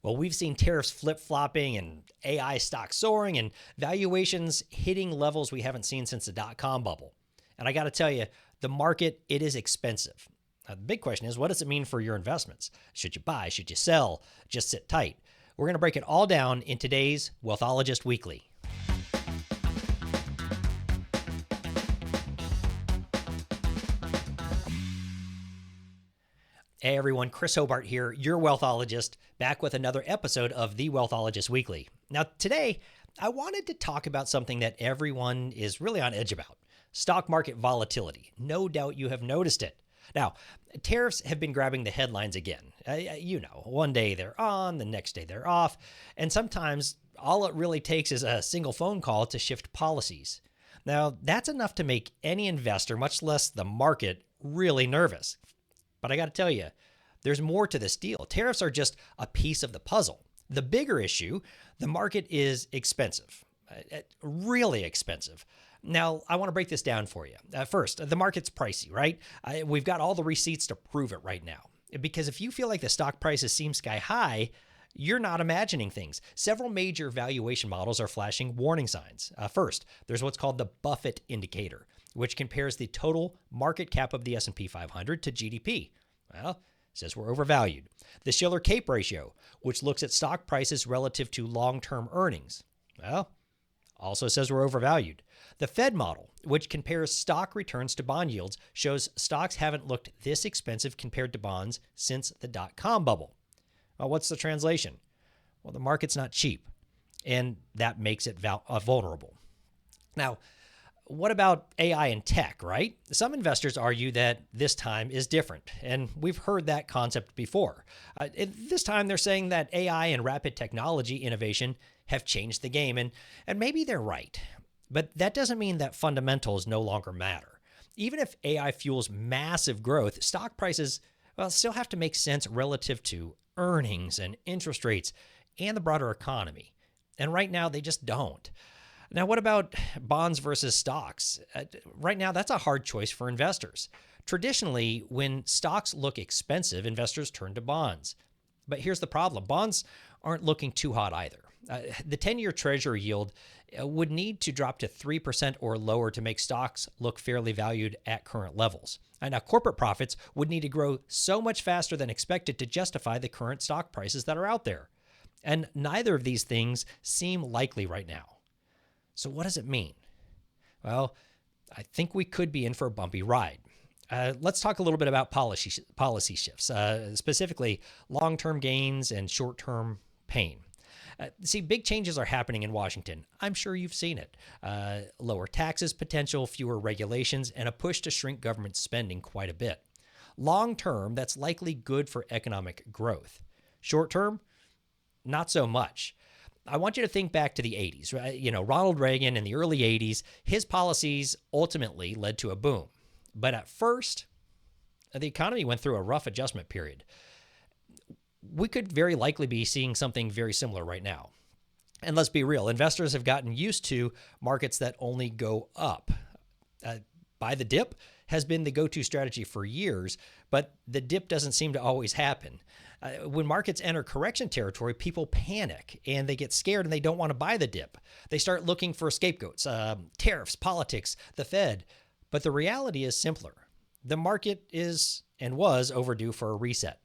Well, we've seen tariffs flip-flopping and AI stocks soaring and valuations hitting levels we haven't seen since the dot-com bubble. And I got to tell you, the market, it is expensive. Now, the big question is, what does it mean for your investments? Should you buy? Should you sell? Just sit tight. We're going to break it all down in today's Wealthologist Weekly. Hey everyone, Chris Hobart here, your Wealthologist, back with another episode of the Wealthologist Weekly. Now today, I wanted to talk about something that everyone is really on edge about, stock market volatility. No doubt you have noticed it. Now, tariffs have been grabbing the headlines again. One day they're on, the next day they're off, and sometimes all it really takes is a single phone call to shift policies. Now, that's enough to make any investor, much less the market, really nervous. But I got to tell you, there's more to this deal. Tariffs are just a piece of the puzzle. The bigger issue, the market is expensive, really expensive. Now, I want to break this down for you. First, the market's pricey, right? We've got all the receipts to prove it right now. Because if you feel like the stock prices seem sky high, you're not imagining things. Several major valuation models are flashing warning signs. First, there's what's called the Buffett indicator, which compares the total market cap of the S&P 500 to GDP. Well, says we're overvalued. The Shiller-Cape ratio, which looks at stock prices relative to long-term earnings. Well, also says we're overvalued. The Fed model, which compares stock returns to bond yields, shows stocks haven't looked this expensive compared to bonds since the dot-com bubble. Well, what's the translation? Well, the market's not cheap, and that makes it vulnerable. Now, what about AI and tech, right? Some investors argue that this time is different, and we've heard that concept before. This time they're saying that AI and rapid technology innovation have changed the game, and maybe they're right. But that doesn't mean that fundamentals no longer matter. Even if AI fuels massive growth, stock prices, still have to make sense relative to earnings and interest rates and the broader economy. And right now, they just don't. Now, what about bonds versus stocks? Right now, that's a hard choice for investors. Traditionally, when stocks look expensive, investors turn to bonds. But here's the problem. Bonds aren't looking too hot either. The 10-year Treasury yield would need to drop to 3% or lower to make stocks look fairly valued at current levels. And now, corporate profits would need to grow so much faster than expected to justify the current stock prices that are out there. And neither of these things seem likely right now. So what does it mean? Well, I think we could be in for a bumpy ride. Let's talk a little bit about policy shifts, specifically long-term gains and short-term pain. See, big changes are happening in Washington. I'm sure you've seen it. Lower taxes potential, fewer regulations, and a push to shrink government spending quite a bit. Long-term, that's likely good for economic growth. Short-term, not so much. I want you to think back to the 80s. Ronald Reagan in the early 80s, his policies ultimately led to a boom. But at first, the economy went through a rough adjustment period. We could very likely be seeing something very similar right now. And let's be real, investors have gotten used to markets that only go up. Buy the dip has been the go-to strategy for years, but the dip doesn't seem to always happen. When markets enter correction territory, people panic and they get scared and they don't want to buy the dip. They start looking for scapegoats, tariffs, politics, the Fed. But the reality is simpler. The market is and was overdue for a reset.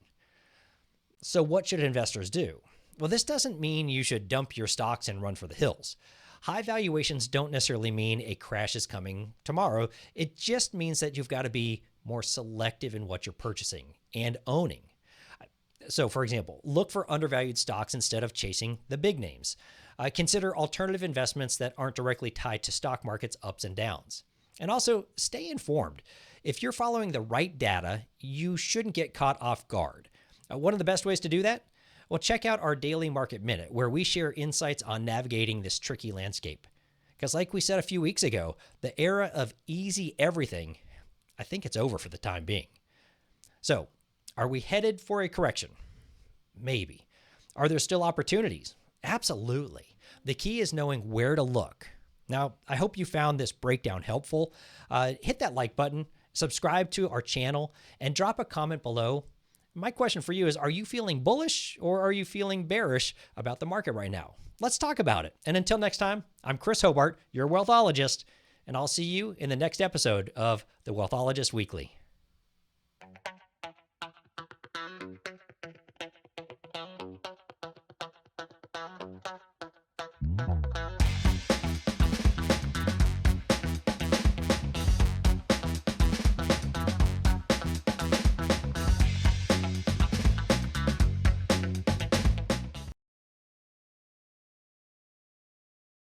So what should investors do? Well, this doesn't mean you should dump your stocks and run for the hills. High valuations don't necessarily mean a crash is coming tomorrow. It just means that you've got to be more selective in what you're purchasing and owning. So, for example, look for undervalued stocks instead of chasing the big names. Consider alternative investments that aren't directly tied to stock markets' ups and downs. And also, stay informed. If you're following the right data, you shouldn't get caught off guard. One of the best ways to do that? Well, check out our Daily Market Minute, where we share insights on navigating this tricky landscape. Because like we said a few weeks ago, the era of easy everything, I think it's over for the time being. So, are we headed for a correction? Maybe. Are there still opportunities? Absolutely. The key is knowing where to look. Now, I hope you found this breakdown helpful. Hit that like button, subscribe to our channel, and drop a comment below. My question for you is, are you feeling bullish or are you feeling bearish about the market right now? Let's talk about it. And until next time, I'm Chris Hobart, your wealthologist, and I'll see you in the next episode of the Wealthologist Weekly.